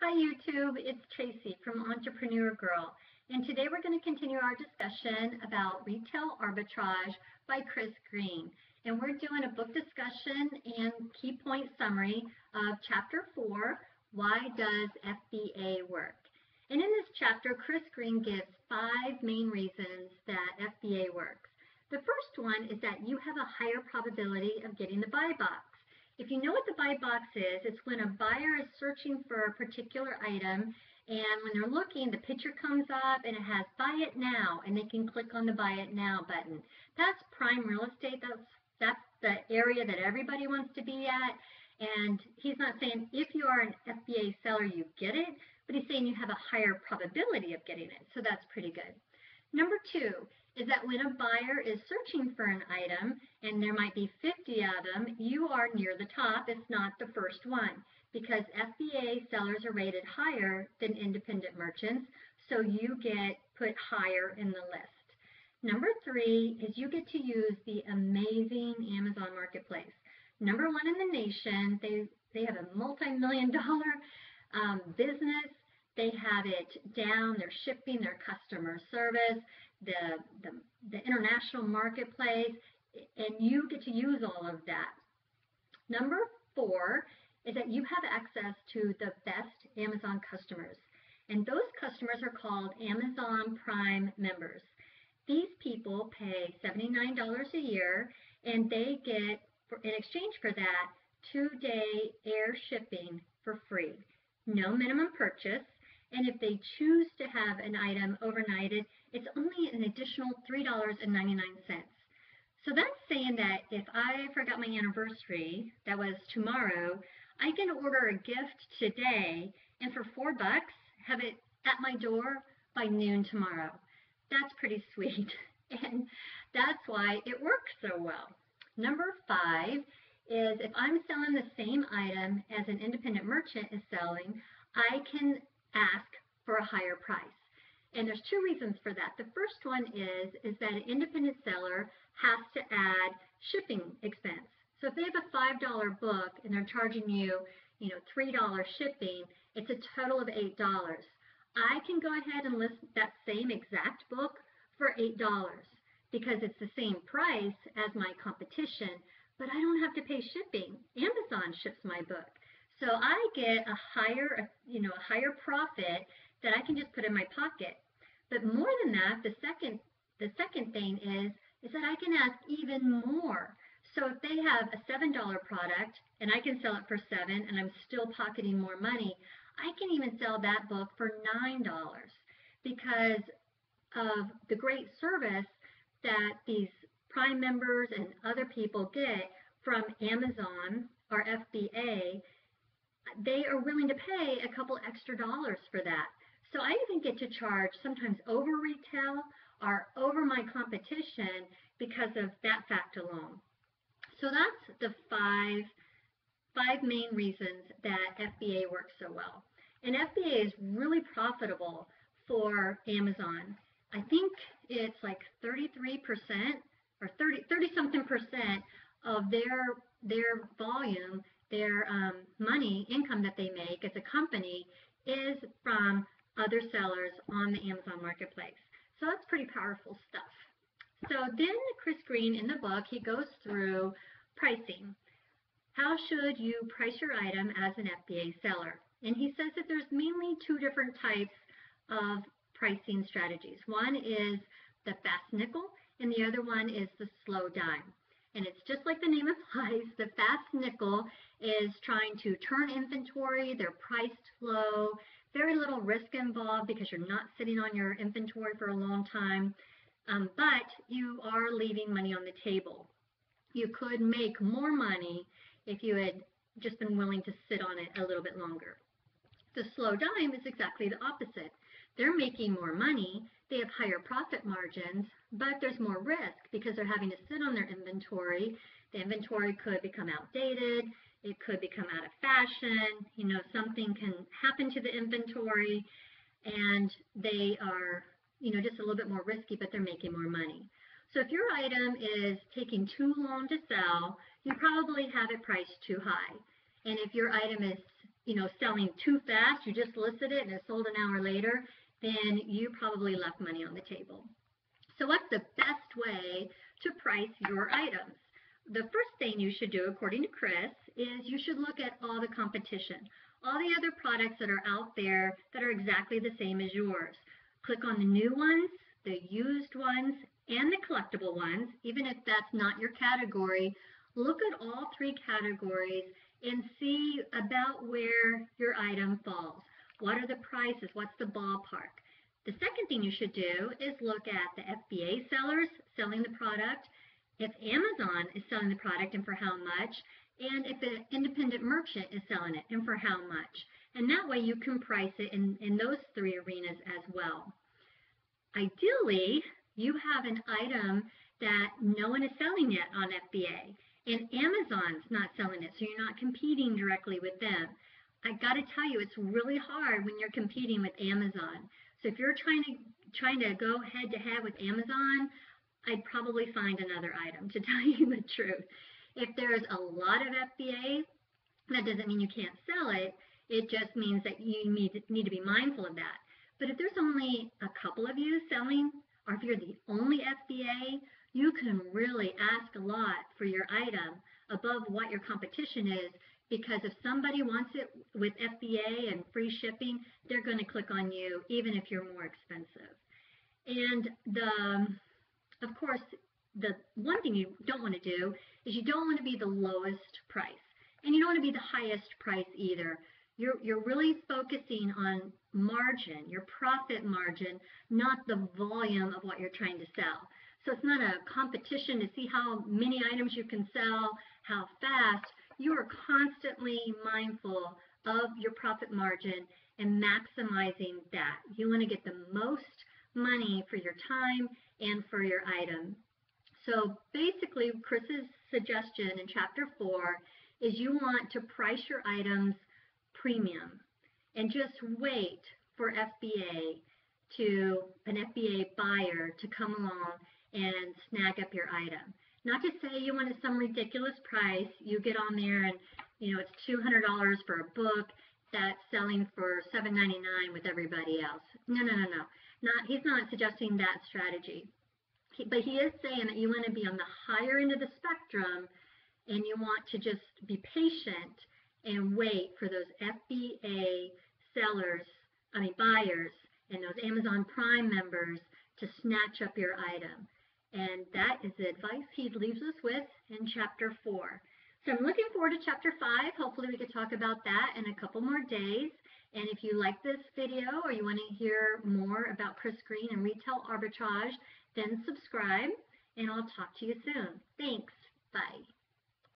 Hi YouTube, it's Tracy from Entrepreneur Girl, and today we're going to continue our discussion about retail arbitrage by Chris Green. And we're doing a book discussion and key point summary of Chapter 4, Why Does FBA Work? And in this chapter, Chris Green gives 5 main reasons that FBA works. The first one is that you have a higher probability of getting the buy box. If you know what the buy box is, it's when a buyer is searching for a particular item, and when they're looking, the picture comes up and it has buy it now, and they can click on the buy it now button. That's prime real estate. That's the area that everybody wants to be at. And he's not saying if you are an FBA seller, you get it, but he's saying you have a higher probability of getting it. So that's pretty good. Number 2 is that when a buyer is searching for an item, and there might be 50 of them, you are near the top, if not the first one, because FBA sellers are rated higher than independent merchants, so you get put higher in the list. Number 3 is you get to use the amazing Amazon Marketplace. Number 1 in the nation. They have a multi-million-dollar business. They have it down, their shipping, their customer service, the international marketplace, and you get to use all of that. Number 4 is that you have access to the best Amazon customers, and those customers are called Amazon Prime members. These people pay $79 a year, and they get, in exchange for that, 2-day air shipping for free. No minimum purchase. And if they choose to have an item overnighted, it's only an additional $3.99. So that's saying that if I forgot my anniversary, that was tomorrow, I can order a gift today and for $4 have it at my door by noon tomorrow. That's pretty sweet, and that's why it works so well. Number 5 is if I'm selling the same item as an independent merchant is selling, I can ask for a higher price. And there's 2 reasons for that. The first one is that an independent seller has to add shipping expense. So if they have a $5 book and they're charging you, $3 shipping, it's a total of $8. I can go ahead and list that same exact book for $8 because it's the same price as my competition, but I don't have to pay shipping. Amazon ships my book. So I get a higher profit that I can just put in my pocket. But more than that, the second thing is that I can ask even more. So if they have a $7 product and I can sell it for $7 and I'm still pocketing more money, I can even sell that book for $9 because of the great service that these Prime members and other people get from Amazon or FBA. They are willing to pay a couple extra dollars for that. So I even get to charge sometimes over retail or over my competition because of that fact alone. So that's the five main reasons that FBA works so well. And FBA is really profitable for Amazon. I think it's like 33% or 30-something percent of their volume, their money, income that they make as a company is from other sellers on the Amazon Marketplace. So that's pretty powerful stuff. So then Chris Green in the book, he goes through pricing. How should you price your item as an FBA seller? And he says that there's mainly 2 different types of pricing strategies. One is the fast nickel and the other one is the slow dime. And it's just like the name implies, the fast nickel is trying to turn inventory, they're priced low, very little risk involved because you're not sitting on your inventory for a long time, but you are leaving money on the table. You could make more money if you had just been willing to sit on it a little bit longer. The slow dime is exactly the opposite. They're making more money, they have higher profit margins, but there's more risk because they're having to sit on their inventory. The inventory could become outdated, it could become out of fashion, something can happen to the inventory, and they are, just a little bit more risky, but they're making more money. So if your item is taking too long to sell, you probably have it priced too high. And if your item is, selling too fast, you just listed it and it sold an hour later, then you probably left money on the table. So what's the best way to price your items? The first thing you should do, according to Chris, is you should look at all the competition, all the other products that are out there that are exactly the same as yours. Click on the new ones, the used ones, and the collectible ones. Even if that's not your category, look at all three categories and see about where your item falls. What are the prices? What's the ballpark? The second thing you should do is look at the FBA sellers selling the product, if Amazon is selling the product and for how much, and if an independent merchant is selling it and for how much. And that way you can price it in those three arenas as well. Ideally, you have an item that no one is selling yet on FBA, and Amazon's not selling it, so you're not competing directly with them. I got to tell you, it's really hard when you're competing with Amazon. So if you're trying to go head to head with Amazon, I'd probably find another item, to tell you the truth. If there's a lot of FBA, that doesn't mean you can't sell it. It just means that you need to be mindful of that. But if there's only a couple of you selling, or if you're the only FBA, you can really ask a lot for your item above what your competition is, because if somebody wants it with FBA and free shipping, they're going to click on you even if you're more expensive. And of course, the one thing you don't want to do is you don't want to be the lowest price, and you don't want to be the highest price either. You're really focusing on margin, your profit margin, not the volume of what you're trying to sell. So it's not a competition to see how many items you can sell, how fast. You are constantly mindful of your profit margin and maximizing that. You want to get the most money for your time and for your item. So basically, Chris's suggestion in Chapter 4 is you want to price your items premium and just wait for an FBA buyer to come along and snag up your item. Not to say you want some ridiculous price. You get on there and it's $200 for a book that's selling for $7.99 with everybody else. No. He's not suggesting that strategy. But he is saying that you want to be on the higher end of the spectrum, and you want to just be patient and wait for those FBA buyers and those Amazon Prime members to snatch up your item. And that is the advice he leaves us with in Chapter 4. So I'm looking forward to Chapter 5. Hopefully we can talk about that in a couple more days. And if you like this video or you want to hear more about Chris Green and retail arbitrage, then subscribe, and I'll talk to you soon. Thanks. Bye.